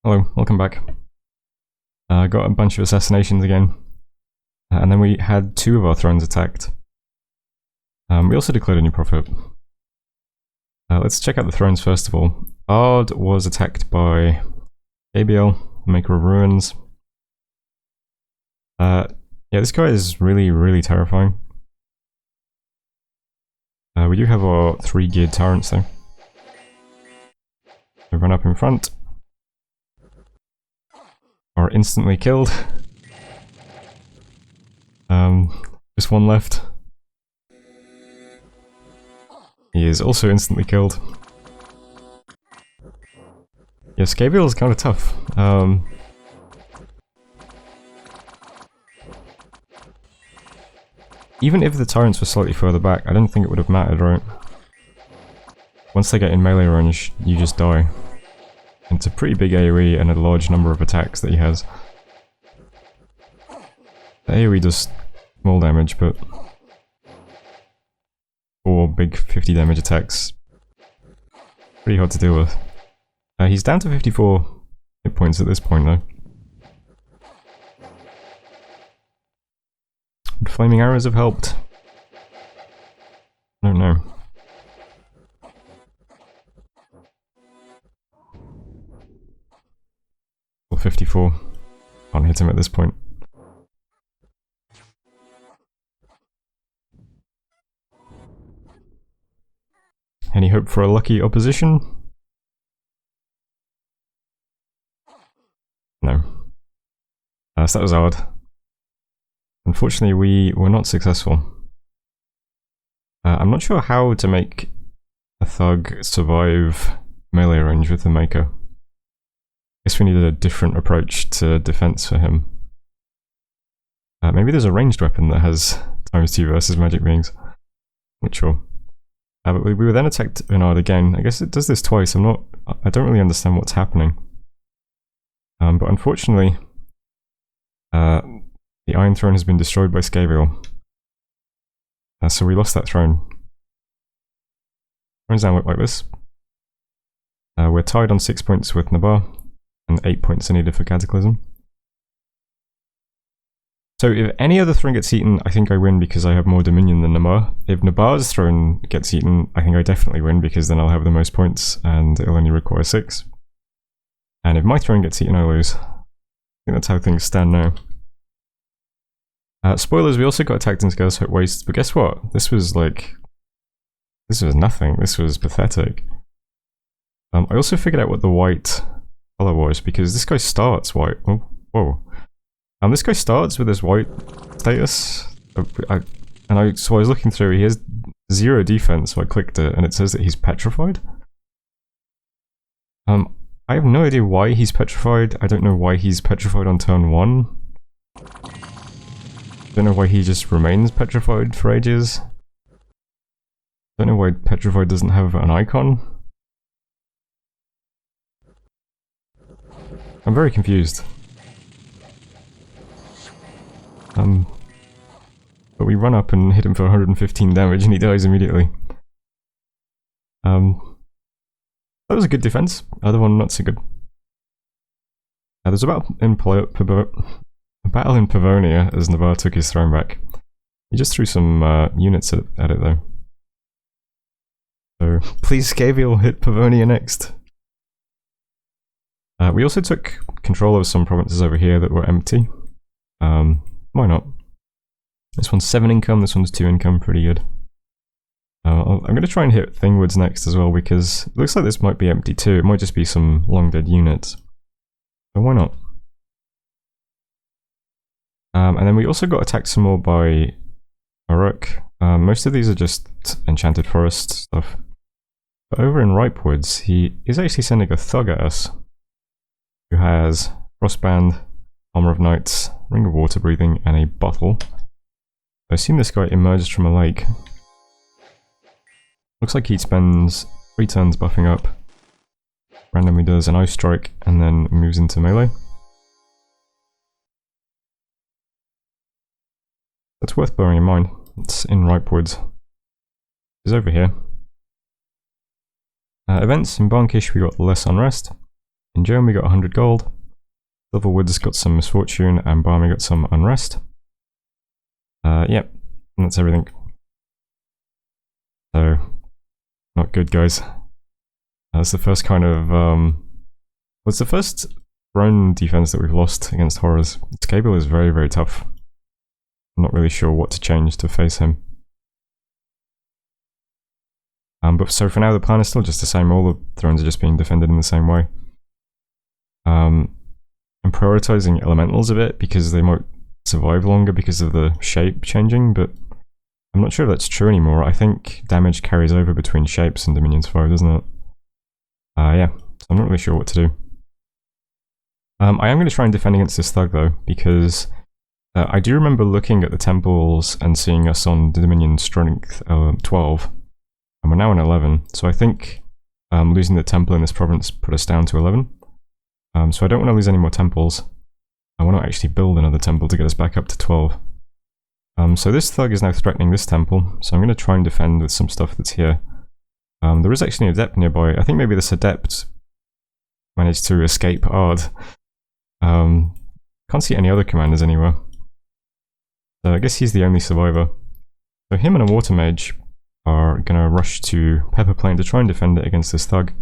Hello, welcome back. Got a bunch of assassinations again. And then we had 2 of our thrones attacked. We also declared a new prophet. Let's check out the thrones first of all. Ard was attacked by JBL, the maker of ruins. Yeah, this guy is really terrifying. We do have our 3 geared tyrants though. We run up in front. Are instantly killed. Just one left. He is also instantly killed. Yeah, Scabale is kind of tough. Even if the tyrants were slightly further back, I don't think it would have mattered, right? Once they get in melee range, you just die. And it's a pretty big AoE and a large number of attacks that he has. The AoE does small damage, but 4 big 50 damage attacks. Pretty hard to deal with. He's down to 54 hit points at this point though. Would flaming arrows have helped? I don't know. Well, 54. Can't hit him at this point. Any hope for a lucky opposition? No. So that was odd. Unfortunately, we were not successful. I'm not sure how to make a thug survive melee range with the Maker. I guess we needed a different approach to defense for him. Maybe there's a ranged weapon that has ×2 versus magic beings. Not sure. But we were then attacked Bernard again. I guess it does this twice. I don't really understand what's happening. But unfortunately, the Iron Throne has been destroyed by Scabale. So we lost that throne. Thrones now look like this. We're tied on 6 points with Nabar, and 8 points are needed for Cataclysm. So if any other throne gets eaten, I think I win because I have more Dominion than Nabar. If Nabar's throne gets eaten, I think I definitely win because then I'll have the most points and it'll only require 6. And if my throne gets eaten, I lose. I think that's how things stand now. Spoilers, we also got attacked in Scales Hope Waste, but guess what? This was nothing. This was pathetic. I also figured out what the white color was because this guy starts white. Oh, whoa. This guy starts with his white status, so I was looking through, he has 0 defense, so I clicked it, and it says that he's petrified. I have no idea why he's petrified. I don't know why he's petrified on turn 1. I don't know why he just remains petrified for ages. I don't know why petrified doesn't have an icon. I'm very confused. But we run up and hit him for 115 damage and he dies immediately. That was a good defense. Other one not so good. There's a battle in Pavonia as Navarre took his throne back. He just threw some units at it though. So please Scabale hit Pavonia next. We also took control of some provinces over here that were empty. Why not? This one's 7 income, this one's 2 income, pretty good. I'm going to try and hit Thingwoods next as well because it looks like this might be empty too. It might just be some long dead units. But why not? And then we also got attacked some more by Uruk. Most of these are just enchanted forest stuff. But over in Ripewoods, he is actually sending a thug at us. Who has Frostband, Armor of Knights, Ring of Water Breathing, and a bottle. I assume this guy emerged from a lake. Looks like he spends 3 turns buffing up. Randomly does an Ice Strike, and then moves into melee. That's worth bearing in mind. It's in Ripewoods. It's over here. Events in Barnkish, we got Less Unrest. In German we got 100 gold. Silverwood's got some misfortune, and Barmy got some unrest. Yep, and that's everything. So, not good, guys. That's the first kind of, it's the first throne defense that we've lost against horrors. Corbeau is very, very tough. I'm not really sure what to change to face him. But so for now the plan is still just the same. All the thrones are just being defended in the same way. I'm prioritizing elementals a bit because they might survive longer because of the shape changing, but I'm not sure if that's true anymore. I think damage carries over between shapes in Dominion 5, doesn't it? Yeah, so I'm not really sure what to do. I am going to try and defend against this thug though, because I do remember looking at the temples and seeing us on Dominion strength 12, and we're now on 11, so I think losing the temple in this province put us down to 11. So I don't want to lose any more temples. I want to actually build another temple to get us back up to 12. So this thug is now threatening this temple, so I'm going to try and defend with some stuff that's here. There is actually an adept nearby. I think maybe this adept managed to escape Ard. Can't see any other commanders anywhere. So I guess he's the only survivor. So him and a water mage are going to rush to Pepper Plain to try and defend it against this thug.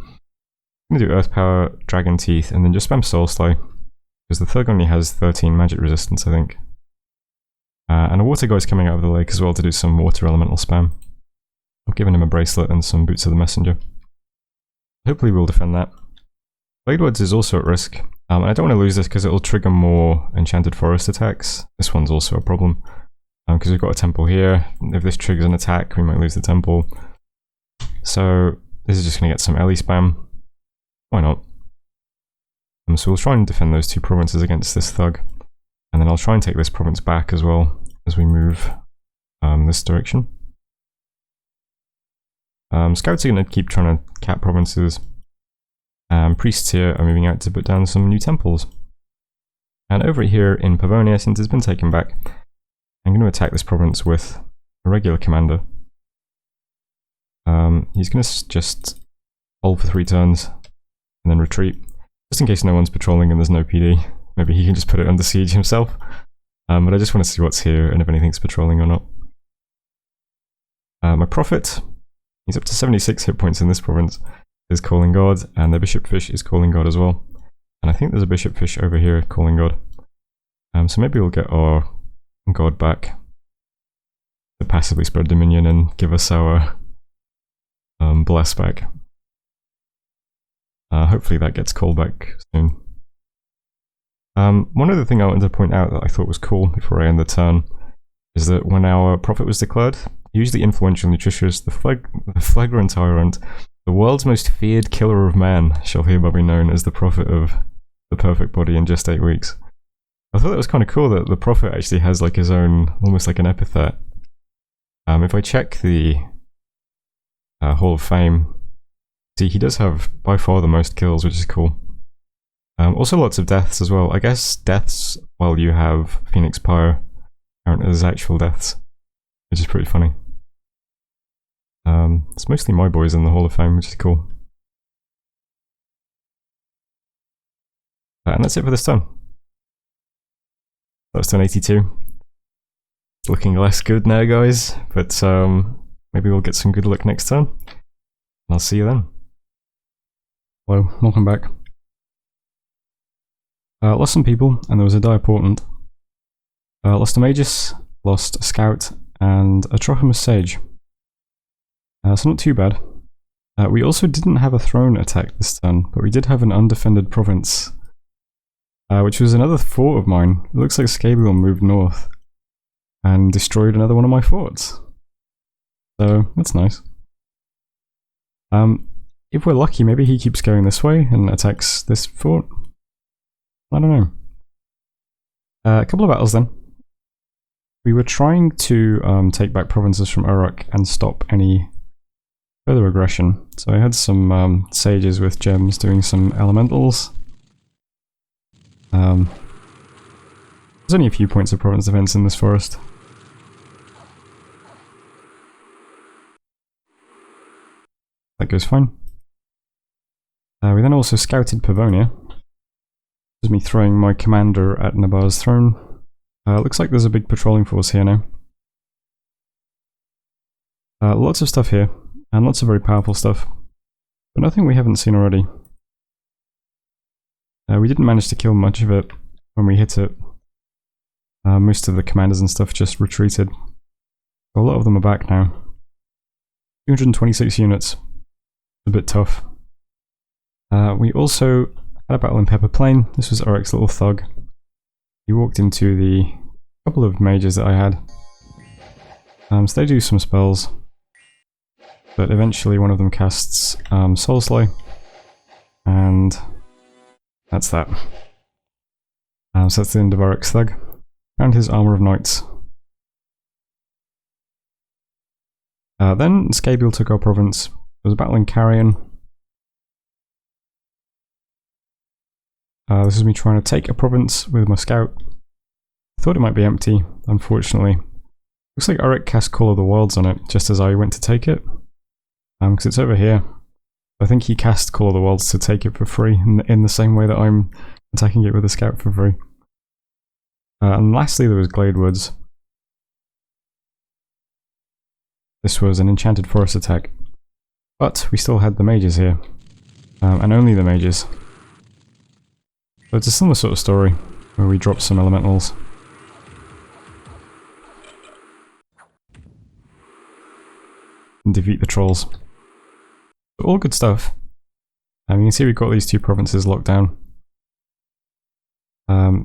I'm going to do Earth Power, Dragon Teeth, and then just spam Soul Slay. Because the thug only has 13 magic resistance, I think. And a water guy's coming out of the lake as well to do some water elemental spam. I've given him a bracelet and some boots of the messenger. Hopefully we'll defend that. Bladewards is also at risk. And I don't want to lose this because it will trigger more Enchanted Forest attacks. This one's also a problem. Because we've got a temple here. If this triggers an attack, we might lose the temple. So this is just going to get some Ellie spam. Why not? So we'll try and defend those two provinces against this thug. And then I'll try and take this province back as well as we move this direction. Scouts are going to keep trying to cap provinces. Priests here are moving out to put down some new temples. And over here in Pavonia, since it's been taken back, I'm going to attack this province with a regular commander. He's going to just hold for 3 turns and then retreat, just in case no one's patrolling and there's no PD. Maybe he can just put it under siege himself. But I just want to see what's here and if anything's patrolling or not. My prophet, he's up to 76 hit points in this province, is calling God, and the bishop fish is calling God as well. And I think there's a bishop fish over here calling God. So maybe we'll get our God back to passively spread dominion and give us our bless back. Hopefully that gets called back soon. One other thing I wanted to point out that I thought was cool before I end the turn is that when our prophet was declared, hugely influential, nutritious, the Phlegra tyrant, the world's most feared killer of man, shall hereby be known as the prophet of the perfect body in just 8 weeks. I thought that was kind of cool that the prophet actually has like his own, almost like an epithet. If I check the Hall of Fame, see he does have by far the most kills, which is cool. Also lots of deaths as well. I guess deaths while you have Phoenix Pyre count as actual deaths, which is pretty funny. It's mostly my boys in the Hall of Fame, which is cool. And that's it for this turn. That was turn 82. Looking less good now, guys, but maybe we'll get some good luck next turn. I'll see you then. Hello, welcome back. Lost some people, and there was a dire portent. Lost a Magus, lost a Scout, and a Trochimus Sage. So not too bad. We also didn't have a throne attack this turn, but we did have an undefended province. Which was another fort of mine. It looks like Corbeau moved north and destroyed another one of my forts. So that's nice. If we're lucky, maybe he keeps going this way and attacks this fort. I don't know. A couple of battles then. We were trying to take back provinces from Uruk and stop any further aggression. So I had some sages with gems doing some elementals. There's only a few points of province defense in this forest. That goes fine. We then also scouted Pavonia. This is me throwing my commander at Nabar's throne. Looks like there's a big patrolling force here now. Lots of stuff here, and lots of very powerful stuff. But nothing we haven't seen already. We didn't manage to kill much of it when we hit it. Most of the commanders and stuff just retreated. A lot of them are back now. 226 units. A bit tough. We also had a battle in Pepper Plain. This was Urik's little thug. He walked into the couple of mages that I had. So they do some spells. But eventually one of them casts Soul Slay. And that's that. So that's the end of Urik's thug. And his Armour of Knights. Then Skabiel took our province. There was a battle in Carrion. This is me trying to take a province with my scout. I thought it might be empty, unfortunately. Looks like Urik cast Call of the Wilds on it, just as I went to take it. Because it's over here. I think he cast Call of the Wilds to take it for free, in the same way that I'm attacking it with a scout for free. And lastly there was Glade Woods. This was an enchanted forest attack. But we still had the mages here. And only the mages. So it's a similar sort of story, where we drop some elementals. And defeat the trolls. But all good stuff. You can see we've got these two provinces locked down. I'm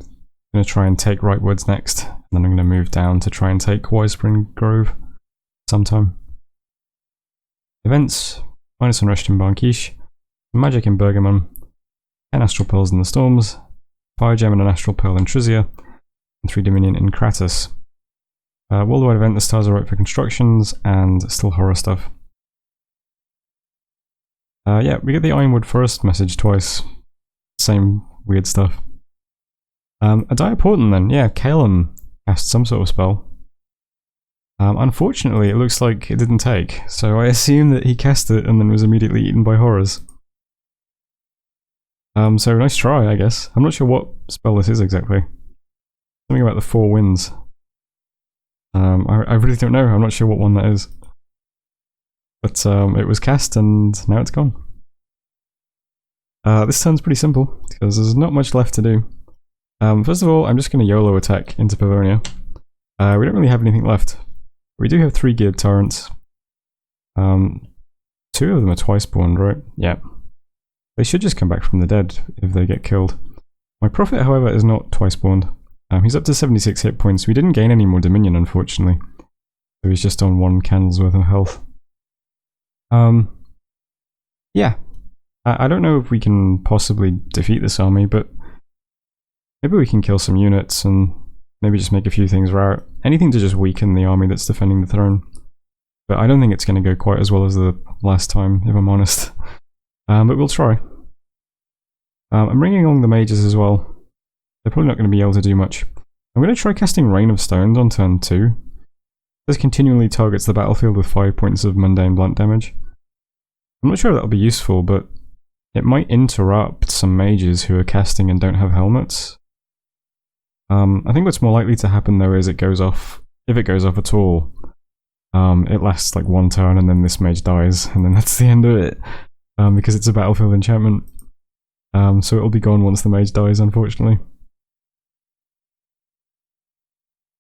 going to try and take Right Woods next, and then I'm going to move down to try and take Wisespring Grove sometime. Events: minus unrushed in Bankish, magic in Bergamon, 10 astral pearls in the Storms, 5 gem and an astral pearl in Trizia, and 3 dominion in Kratos. Worldwide event: the stars are right for constructions, and still horror stuff. Yeah, we get the Ironwood Forest message twice. Same weird stuff. A Dire Portent then, yeah, Calum cast some sort of spell. Unfortunately, it looks like it didn't take, so I assume that he cast it and then was immediately eaten by horrors. So nice try, I guess. I'm not sure what spell this is exactly. Something about the 4 winds. I really don't know, I'm not sure what one that is. But it was cast and now it's gone. This turn's pretty simple, because there's not much left to do. First of all, I'm just going to YOLO attack into Pavonia. We don't really have anything left. We do have 3 geared torrents. 2 of them are twice spawned, right? Yeah. They should just come back from the dead if they get killed. My prophet, however, is not twice spawned. He's up to 76 hit points. We didn't gain any more Dominion, unfortunately. So he's just on 1 candle's worth of health. Yeah. I don't know if we can possibly defeat this army, but maybe we can kill some units and maybe just make a few things rare. Anything to just weaken the army that's defending the throne. But I don't think it's going to go quite as well as the last time, if I'm honest. But we'll try. I'm bringing along the mages as well. They're probably not going to be able to do much. I'm going to try casting Rain of Stones on turn 2. This continually targets the battlefield with 5 points of mundane blunt damage. I'm not sure if that'll be useful, but it might interrupt some mages who are casting and don't have helmets. I think what's more likely to happen though is it goes off, if it goes off at all, it lasts like 1 turn and then this mage dies, and then that's the end of it. Because it's a battlefield enchantment. So it'll be gone once the mage dies, unfortunately.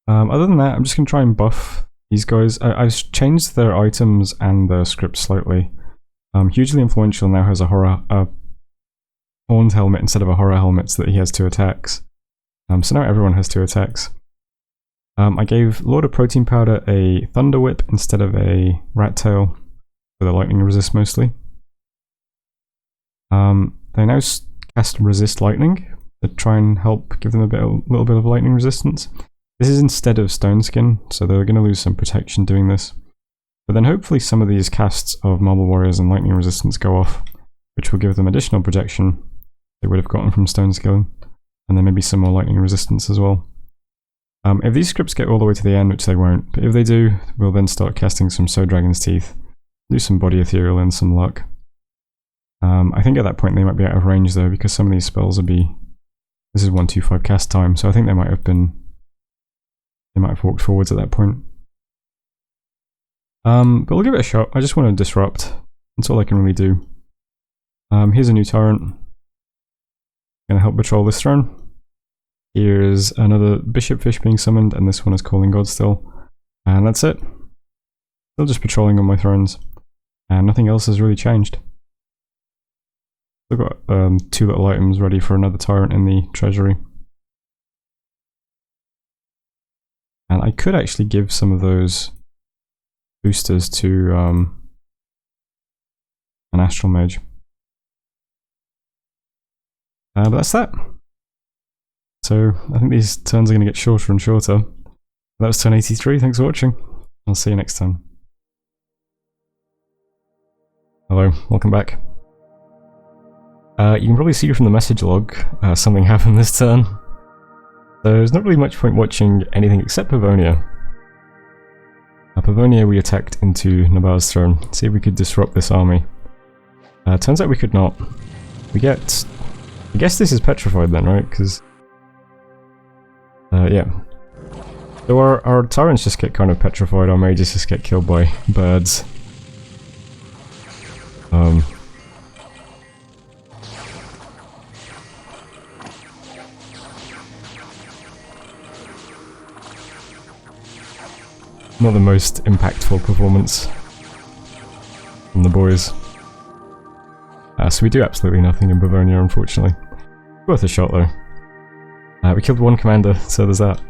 Other than that, I'm just going to try and buff these guys. I've changed their items and their script slightly. Hugely Influential now has a horned helmet instead of a horror helmet, so that he has 2 attacks. So now everyone has 2 attacks. I gave Lord of Protein Powder a Thunder Whip instead of a Rat Tail, for the lightning resist mostly. They now cast Resist Lightning to try and help give them a little bit of lightning resistance. This is instead of Stone Skin, so they're going to lose some protection doing this. But then hopefully some of these casts of Marble Warriors and Lightning Resistance go off, which will give them additional protection they would have gotten from Stone Skin, and then maybe some more Lightning Resistance as well. If these scripts get all the way to the end, which they won't, but if they do, we'll then start casting some Sow Dragon's Teeth, do some Body Ethereal and some Luck. I think at that point they might be out of range though, because some of these spells would be... This is 125 cast time, so I think they might have been... They might have walked forwards at that point. But we'll give it a shot. I just want to disrupt. That's all I can really do. Here's a new tyrant. Gonna help patrol this throne. Here's another bishop fish being summoned, and this one is calling God still. And that's it. Still just patrolling on my thrones. And nothing else has really changed. I've got 2 little items ready for another tyrant in the treasury. And I could actually give some of those boosters to an astral mage. But that's that. So I think these turns are going to get shorter and shorter. That was turn 83, thanks for watching. I'll see you next time. Hello, welcome back. You can probably see from the message log, something happened this turn. So there's not really much point watching anything except Pavonia. Pavonia we attacked into Nabar's throne, see if we could disrupt this army. Turns out we could not. We get... I guess this is petrified then, right? Because... yeah. So our tyrants just get kind of petrified, our mages just get killed by birds. Not the most impactful performance from the boys. So we do absolutely nothing in Pavonia, unfortunately. Worth a shot though. We killed 1 commander, so there's that.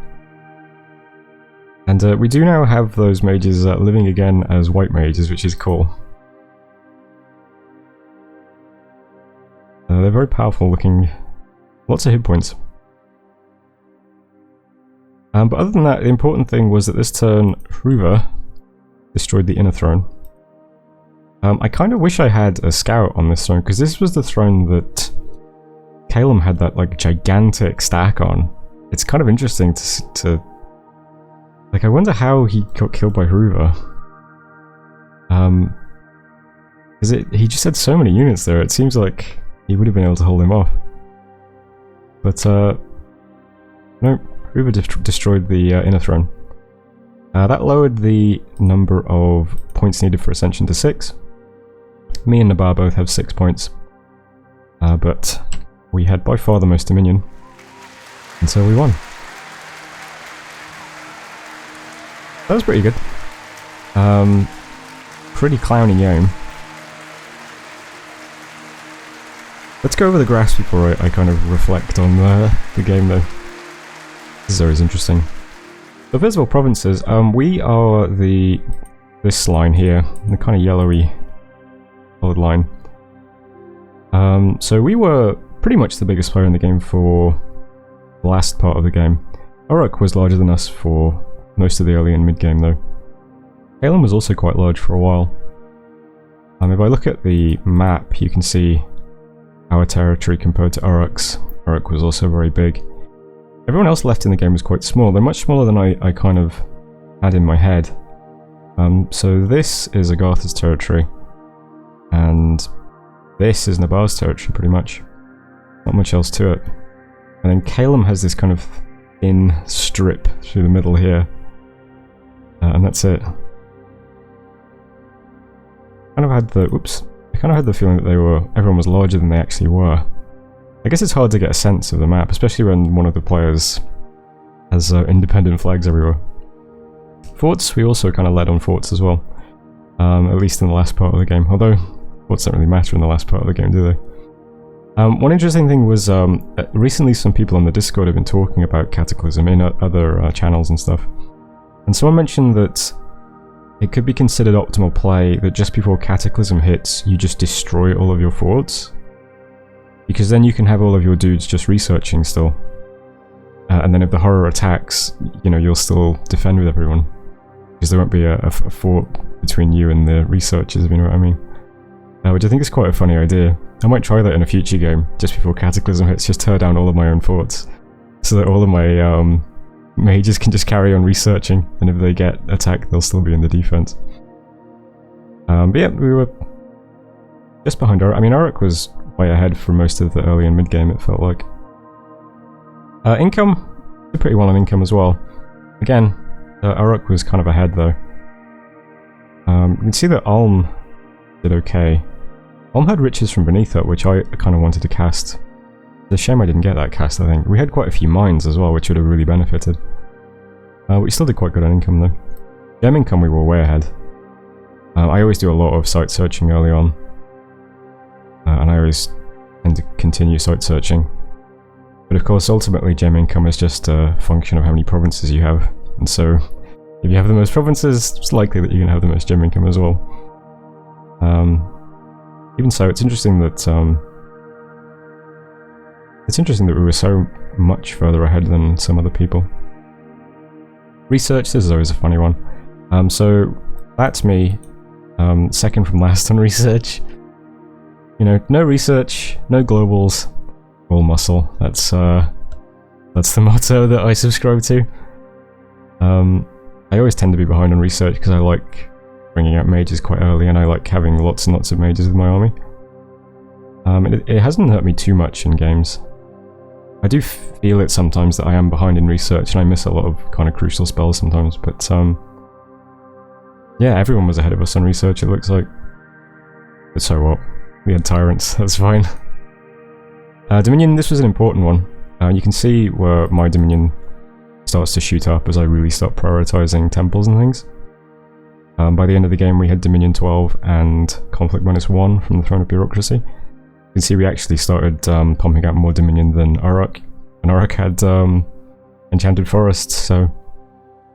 And we do now have those mages living again as white mages, which is cool. They're very powerful looking. Lots of hit points. But other than that, the important thing was that this turn, Hruva destroyed the inner throne. I kind of wish I had a scout on this throne, because this was the throne that Calum had that like gigantic stack on. It's kind of interesting to like, I wonder how he got killed by Hruva. He just had so many units there, it seems like he would have been able to hold him off. But no, Hruva destroyed the inner throne. That lowered the number of points needed for Ascension to 6. Me and Nabar both have 6 points. But we had by far the most dominion. And so we won. That was pretty good. Pretty clowny game. Let's go over the graphs before I kind of reflect on the game though. This is always interesting. So first of all, provinces. We are this line here, the kind of yellowy solid line. So we were pretty much the biggest player in the game for the last part of the game. Uruk was larger than us for most of the early and mid game though. Calum was also quite large for a while. If I look at the map, you can see our territory compared to Uruk's. Uruk was also very big. Everyone else left in the game was quite small. They're much smaller than I kind of had in my head. So this is Agartha's territory. And this is Nabar's territory, pretty much. Not much else to it. And then Calum has this kind of thin strip through the middle here. And that's it. I kind of had the feeling that everyone was larger than they actually were. I guess it's hard to get a sense of the map, especially when one of the players has independent flags everywhere. Forts, we also kind of led on forts as well. At least in the last part of the game, although forts don't really matter in the last part of the game, do they? One interesting thing was, recently some people on the Discord have been talking about Cataclysm in other channels and stuff. And someone mentioned that it could be considered optimal play that just before Cataclysm hits, you just destroy all of your forts. Because then you can have all of your dudes just researching still. And then if the horror attacks, you know, you'll still defend with everyone. Because there won't be a fort between you and the researchers, if you know what I mean. Which I think is quite a funny idea. I might try that in a future game, just before Cataclysm hits, just tear down all of my own forts. So that all of my mages can just carry on researching, and if they get attacked, they'll still be in the defense. But yeah, we were just behind Uruk. I mean, Uruk was way ahead for most of the early and mid game, it felt like. Income, did pretty well on income as well. Again, Uruk was kind of ahead though. You can see that Ulm did okay. Ulm had Riches from Beneath It, which I kind of wanted to cast. It's a shame I didn't get that cast, I think. We had quite a few mines as well, which would have really benefited. We still did quite good on income though. Gem income we were way ahead. I always do a lot of site searching early on. And I always tend to continue site searching. But of course, ultimately, gem income is just a function of how many provinces you have. And so, if you have the most provinces, it's likely that you're going to have the most gem income as well. Even so, it's interesting that we were so much further ahead than some other people. Research, this is always a funny one. So that's me, second from last on research. You know, no research, no globals, all muscle. That's the motto that I subscribe to. I always tend to be behind on research because I like bringing out mages quite early, and I like having lots and lots of mages with my army. It hasn't hurt me too much in games. I do feel it sometimes that I am behind in research, and I miss a lot of kind of crucial spells sometimes, but yeah, everyone was ahead of us on research, it looks like. But so what? We had tyrants, that's fine. Dominion, this was an important one. You can see where my Dominion starts to shoot up as I really start prioritizing temples and things. By the end of the game we had Dominion 12 and Conflict -1 from the Throne of Bureaucracy. You can see we actually started pumping out more Dominion than Uruk, and Uruk had Enchanted Forests, so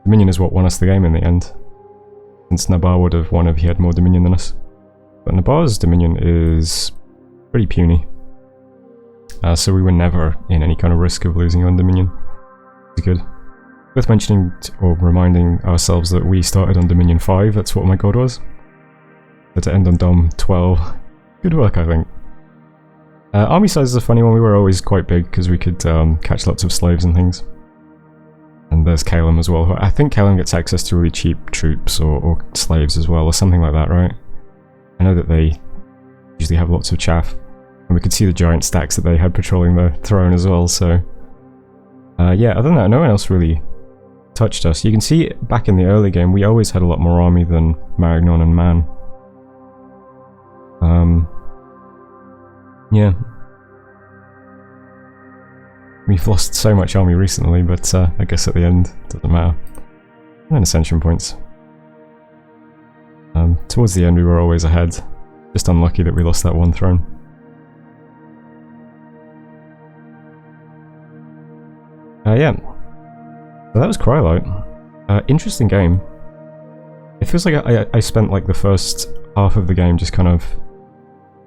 Dominion is what won us the game in the end. Since Nabar would have won if he had more Dominion than us. But Nabar's Dominion is pretty puny. So we were never in any kind of risk of losing on Dominion. It's good. Worth mentioning or reminding ourselves that we started on Dominion 5, that's what my god was. But to end on Dom 12, good work I think. Army size is a funny one, we were always quite big because we could catch lots of slaves and things. And there's Calum as well. I think Calum gets access to really cheap troops or slaves as well, or something like that, right? I know that they usually have lots of chaff. And we could see the giant stacks that they had patrolling the throne as well, so... yeah, other than that, no one else really touched us. You can see back in the early game, we always had a lot more army than Marignon and Man. Yeah. We've lost so much army recently, but I guess at the end, it doesn't matter. And then Ascension points. Towards the end we were always ahead. Just unlucky that we lost that one throne. Yeah. So that was Cryolite. Interesting game. It feels like I spent like the first half of the game just kind of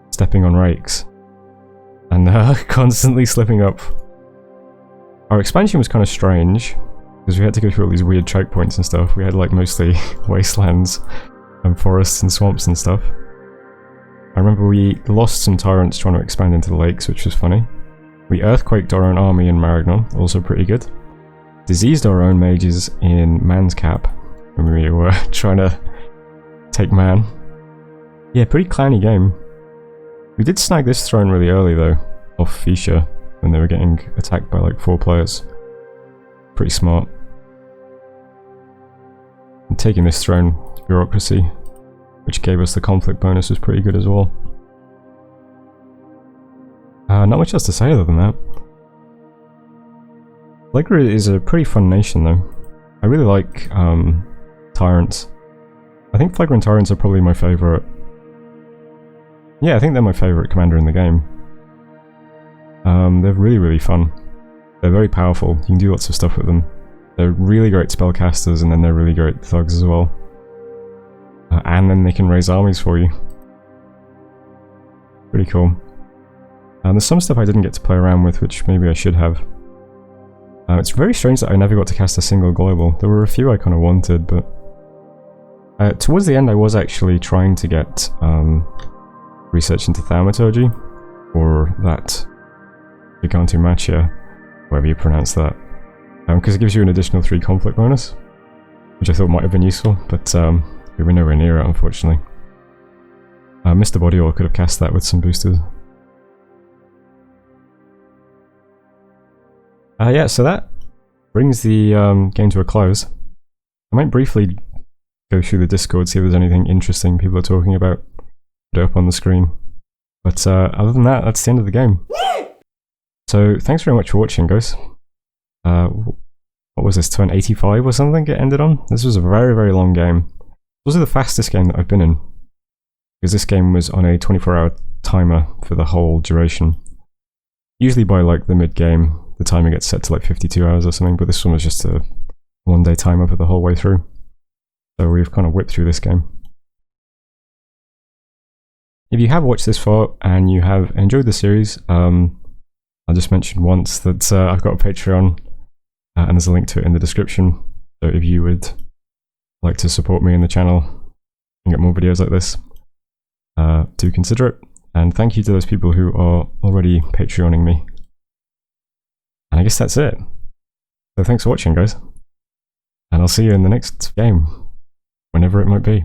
stepping on rakes. And constantly slipping up. Our expansion was kind of strange, because we had to go through all these weird choke points and stuff. We had like mostly wastelands and forests and swamps and stuff. I remember we lost some tyrants trying to expand into the lakes, which was funny. We earthquaked our own army in Marignon, also pretty good. Diseased our own mages in Man's Cap, when we were trying to take Man. Yeah, pretty clanny game. We did snag this throne really early though, off Fisha, when they were getting attacked by like 4 players. Pretty smart. And taking this throne to Bureaucracy, which gave us the conflict bonus, was pretty good as well. Not much else to say other than that. Phlegra is a pretty fun nation though. I really like Tyrants. I think Phlegra and Tyrants are probably my favourite. Yeah, I think they're my favourite commander in the game. They're really, really fun. They're very powerful, you can do lots of stuff with them. They're really great spellcasters, and then they're really great thugs as well. And then they can raise armies for you. Pretty cool. There's some stuff I didn't get to play around with, which maybe I should have. It's very strange that I never got to cast a single global. There were a few I kind of wanted, but... towards the end I was actually trying to get research into thaumaturgy, or that Gigantomachia, however you pronounce that, because it gives you an additional 3 conflict bonus, which I thought might have been useful, but we were nowhere near it, unfortunately. Mr. Body Oil could have cast that with some boosters. Yeah, so that brings the game to a close. I might briefly go through the Discord, see if there's anything interesting people are talking about. Put it up on the screen. But other than that, that's the end of the game. So thanks very much for watching, guys. What was this, turn 85 or something it ended on? This was a very, very long game. It was the fastest game that I've been in, because this game was on a 24-hour timer for the whole duration. Usually by like the mid-game, the timer gets set to like 52 hours or something, but this one was just a one-day timer for the whole way through. So we've kind of whipped through this game. If you have watched this far and you have enjoyed the series, I'll just mention once that I've got a Patreon, and there's a link to it in the description. So if you would like to support me in the channel and get more videos like this, do consider it. And thank you to those people who are already Patreoning me. And I guess that's it. So thanks for watching, guys. And I'll see you in the next game, whenever it might be.